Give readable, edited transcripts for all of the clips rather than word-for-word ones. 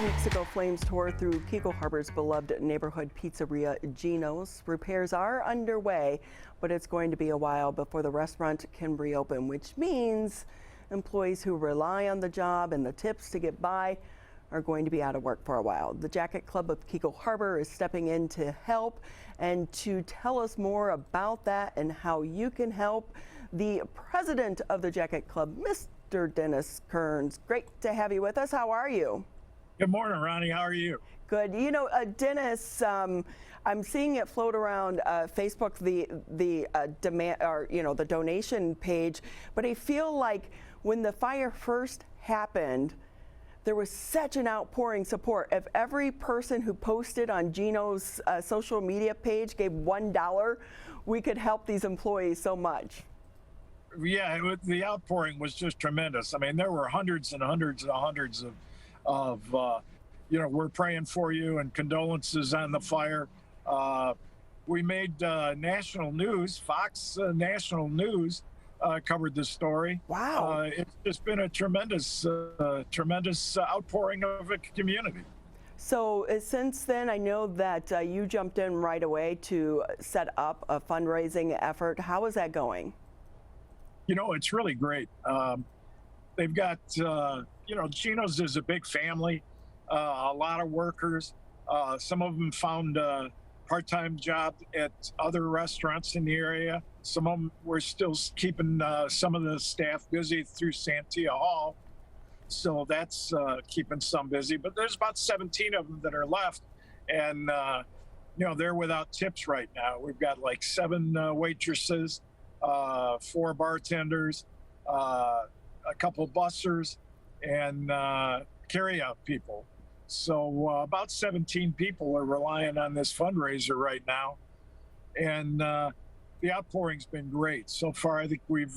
weeks ago, flames tore through Keego Harbor's beloved neighborhood pizzeria, Gino's. Repairs are underway, but it's going to be a while before the restaurant can reopen, which means employees who rely on the job and the tips to get by are going to be out of work for a while. The Jacket Club of Keego Harbor is stepping in to help, and to tell us more about that and how you can help, the president of the Jacket Club, Mr. Dennis Kearns. Great to have you with us. How are you? Good morning, Ronnie. How are you? Good. You know, Dennis, I'm seeing it float around Facebook, the demand, or the donation page. But I feel like when the fire first happened, there was such an outpouring support. If every person who posted on Gino's social media page gave $1, we could help these employees so much. Yeah, the outpouring was just tremendous. I mean, there were hundreds and hundreds and hundreds of we're praying for you and condolences on the fire. We made national news. Fox National News covered the story. Wow. It's just been a tremendous outpouring of a community. So since then, I know that you jumped in right away to set up a fundraising effort. How is that going? You know, it's really great. They've got, Gino's is a big family, a lot of workers. Some of them found part-time jobs at other restaurants in the area. Some of them were still keeping some of the staff busy through Santia Hall. So that's keeping some busy. But there's about 17 of them that are left. And, they're without tips right now. We've got like 7 waitresses, 4 bartenders, a couple bussers, and carry-out people. So about 17 people are relying on this fundraiser right now. And the outpouring's been great. So far, I think we've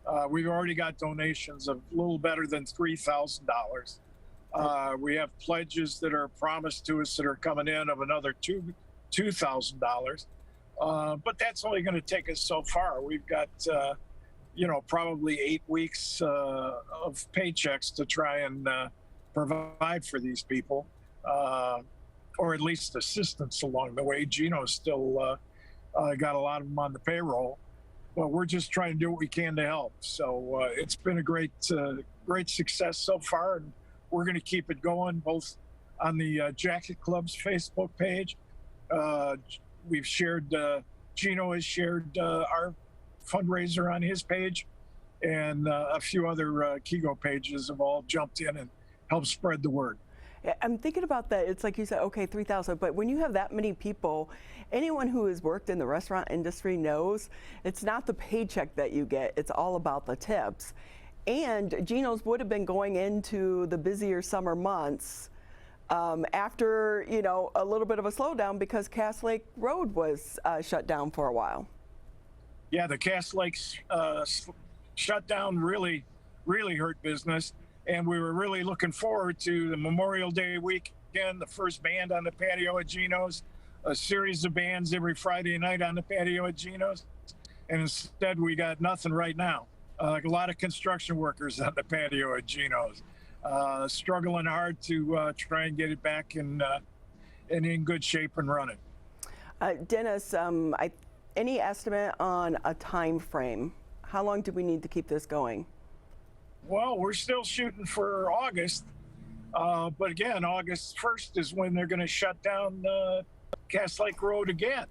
already got donations of a little better than $3,000. We have pledges that are promised to us that are coming in of another $2,000. But that's only going to take us so far. We've got, probably 8 weeks of paychecks to try and provide for these people, or at least assistance along the way. Gino's still got a lot of them on the payroll, but we're just trying to do what we can to help. So it's been a great success so far, and we're going to keep it going both on the Jacket Club's Facebook page. We've shared, Gino has shared our fundraiser on his page, and a few other Keego pages have all jumped in and helped spread the word. I'm thinking about that. It's like you said, okay, 3,000, but when you have that many people, anyone who has worked in the restaurant industry knows it's not the paycheck that you get, it's all about the tips. And Gino's would have been going into the busier summer months after, a little bit of a slowdown because Cass Lake Road was shut down for a while. Yeah, the Cass Lake shutdown really hurt business. And we were really looking forward to the Memorial Day weekend, the first band on the patio at Gino's, a series of bands every Friday night on the patio at Gino's. And instead, we got nothing right now. A lot of construction workers on the patio at Gino's, struggling hard to try and get it back and in good shape and running. Dennis, any estimate on a time frame? How long do we need to keep this going? Well, we're still shooting for August, but again, August 1st is when they're going to shut down Cass Lake Road again.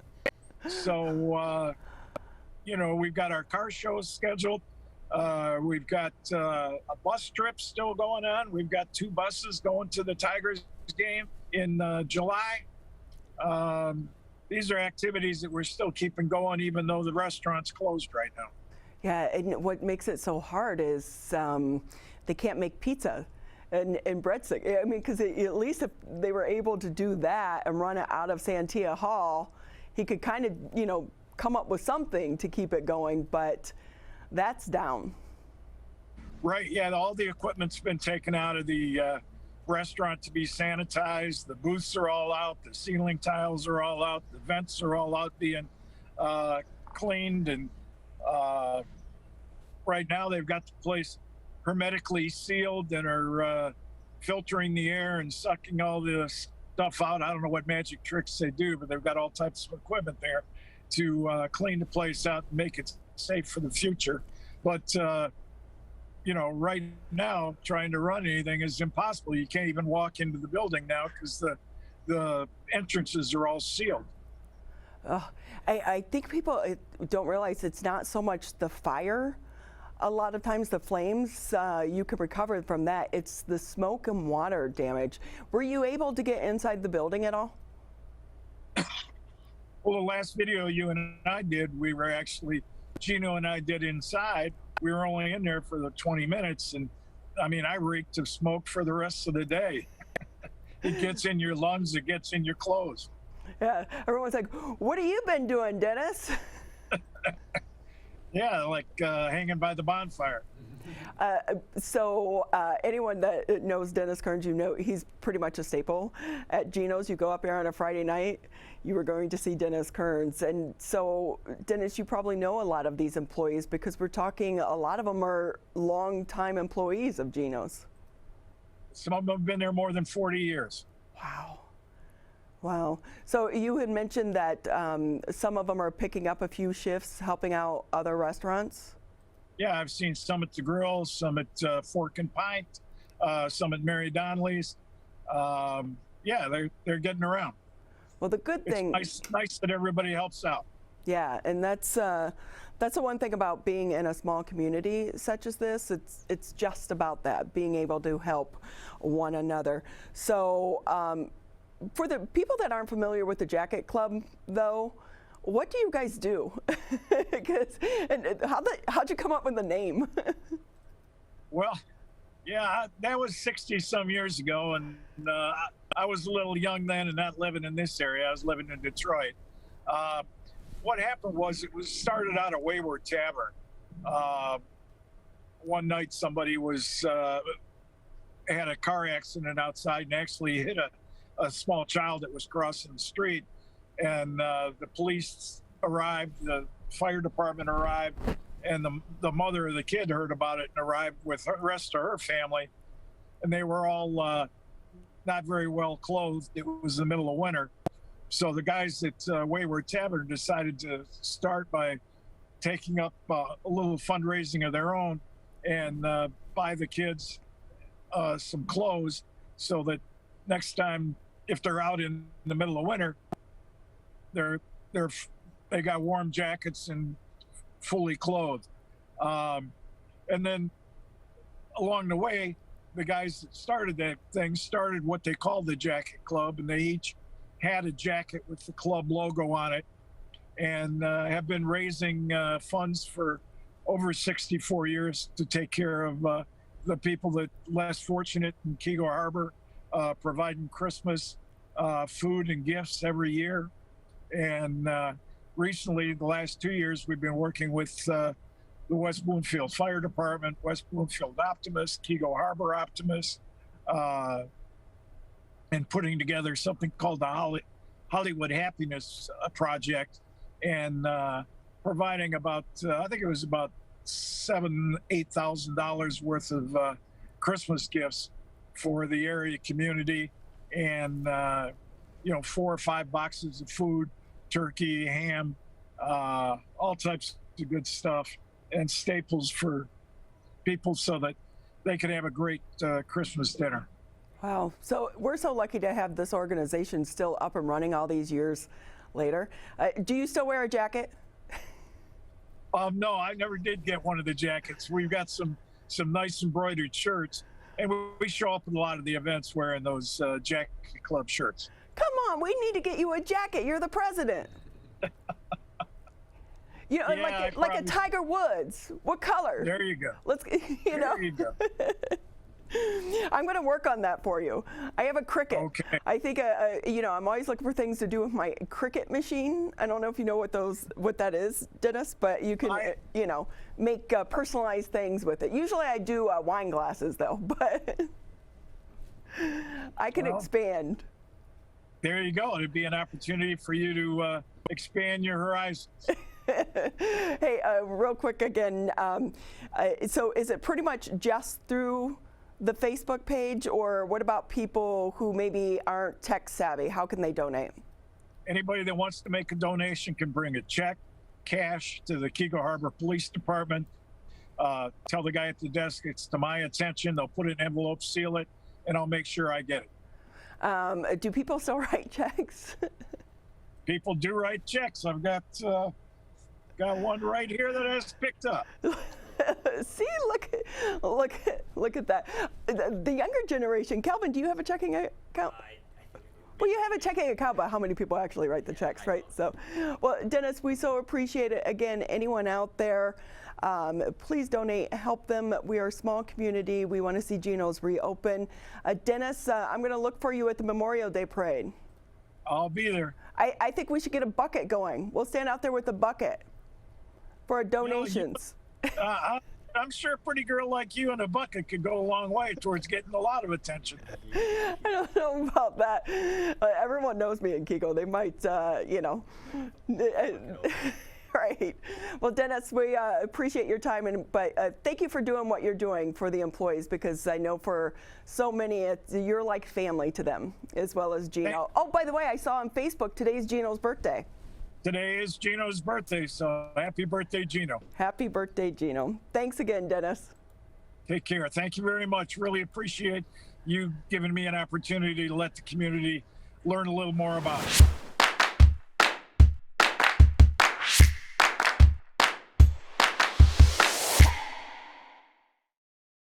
So, we've got our car shows scheduled. We've got a bus trip still going on. We've got 2 buses going to the Tigers game in July. These are activities that we're still keeping going, even though the restaurant's closed right now. Yeah, and what makes it so hard is they can't make pizza and breadstick. I mean, because at least if they were able to do that and run it out of Santia Hall, he could kind of, come up with something to keep it going, but that's down. Right, yeah, all the equipment's been taken out of the restaurant to be sanitized. The booths are all out, the ceiling tiles are all out, the vents are all out being cleaned, and right now they've got the place hermetically sealed and are filtering the air and sucking all the stuff out. I don't know what magic tricks they do, but they've got all types of equipment there to clean the place out and make it safe for the future. But right now, trying to run anything is impossible. You can't even walk into the building now because the entrances are all sealed. I think people don't realize it's not so much the fire. A lot of times the flames, you can recover from that. It's the smoke and water damage. Were you able to get inside the building at all? Well, the last video you and I did, we were actually, Gino and I did inside. We were only in there for the 20 minutes. And I mean, I reeked of smoke for the rest of the day. It gets in your lungs, it gets in your clothes. Yeah, everyone's like, what have you been doing, Dennis? Yeah, like hanging by the bonfire. So anyone that knows Dennis Kearns, he's pretty much a staple at Gino's. You go up there on a Friday night, you were going to see Dennis Kearns. And so, Dennis, you probably know a lot of these employees because we're talking, a lot of them are longtime employees of Gino's. Some of them have been there more than 40 years. Wow. Wow. So you had mentioned that some of them are picking up a few shifts, helping out other restaurants. Yeah, I've seen some at the Grill, some at Fork and Pint, some at Mary Donnelly's. Yeah, they're getting around. Well, the good thing. It's nice that everybody helps out. Yeah, and that's the one thing about being in a small community such as this. It's just about that, being able to help one another. So for the people that aren't familiar with the Jacket Club, though, what do you guys do? and how'd you come up with the name? Well, yeah, that was 60 some years ago, and I was a little young then and not living in this area. I was living in Detroit. What happened was it was started out a Wayward Tavern. One night somebody had a car accident outside and actually hit a small child that was crossing the street. And the police arrived, the fire department arrived, and the mother of the kid heard about it and arrived with the rest of her family. And they were all not very well clothed. It was the middle of winter. So the guys at Wayward Tavern decided to start by taking up a little fundraising of their own and buy the kids some clothes so that next time, if they're out in the middle of winter, they got warm jackets and fully clothed. And then along the way, the guys that started that thing started what they called the Jacket Club, and they each had a jacket with the club logo on it, and have been raising funds for over 64 years to take care of the people that less fortunate in Keego Harbor, providing Christmas food and gifts every year. And recently, the last 2 years, we've been working with the West Bloomfield Fire Department, West Bloomfield Optimists, Keego Harbor Optimists, and putting together something called the Hollywood Happiness Project, and providing about, I think it was about $8,000 worth of Christmas gifts for the area community, and 4 or 5 boxes of food, turkey, ham, all types of good stuff, and staples for people so that they can have a great Christmas dinner. Wow. So we're so lucky to have this organization still up and running all these years later. Do you still wear a jacket? No, I never did get one of the jackets. We've got some nice embroidered shirts, and we show up at a lot of the events wearing those Jacket Club shirts. Come on, we need to get you a jacket. You're the president. Yeah, like a Tiger Woods. What color? There you go. Let's, There you go. I'm going to work on that for you. I have a Cricut. Okay. I think, I'm always looking for things to do with my Cricut machine. I don't know if you know what that is, Dennis, but you can, make personalized things with it. Usually I do wine glasses though, but I can expand. There you go. It'd be an opportunity for you to expand your horizons. Hey, real quick again. So is it pretty much just through the Facebook page, or what about people who maybe aren't tech savvy? How can they donate? Anybody that wants to make a donation can bring a check, cash to the Keego Harbor Police Department. Tell the guy at the desk it's to my attention. They'll put it in an envelope, seal it, and I'll make sure I get it. Do people still write checks? People do write checks. I've got one right here that has picked up. See, look at that. The younger generation. Calvin, do you have a checking account? Well, you have a checking account, but how many people actually write the checks, right? So, well, Dennis, we so appreciate it. Again, anyone out there, please donate, help them. We are a small community. We want to see Gino's reopen. Dennis, I'm going to look for you at the Memorial Day Parade. I'll be there. I think we should get a bucket going. We'll stand out there with a bucket for our donations. I'm sure a pretty girl like you in a bucket could go a long way towards getting a lot of attention. I don't know about that. Everyone knows me in Keego. They might, you know. Right. Well, Dennis, we appreciate your time, but thank you for doing what you're doing for the employees, because I know for so many, you're like family to them, as well as Gino. Oh, by the way, I saw on Facebook, today's Gino's birthday. Today is Gino's birthday, so happy birthday, Gino. Happy birthday, Gino. Thanks again, Dennis. Take care. Thank you very much. Really appreciate you giving me an opportunity to let the community learn a little more about it.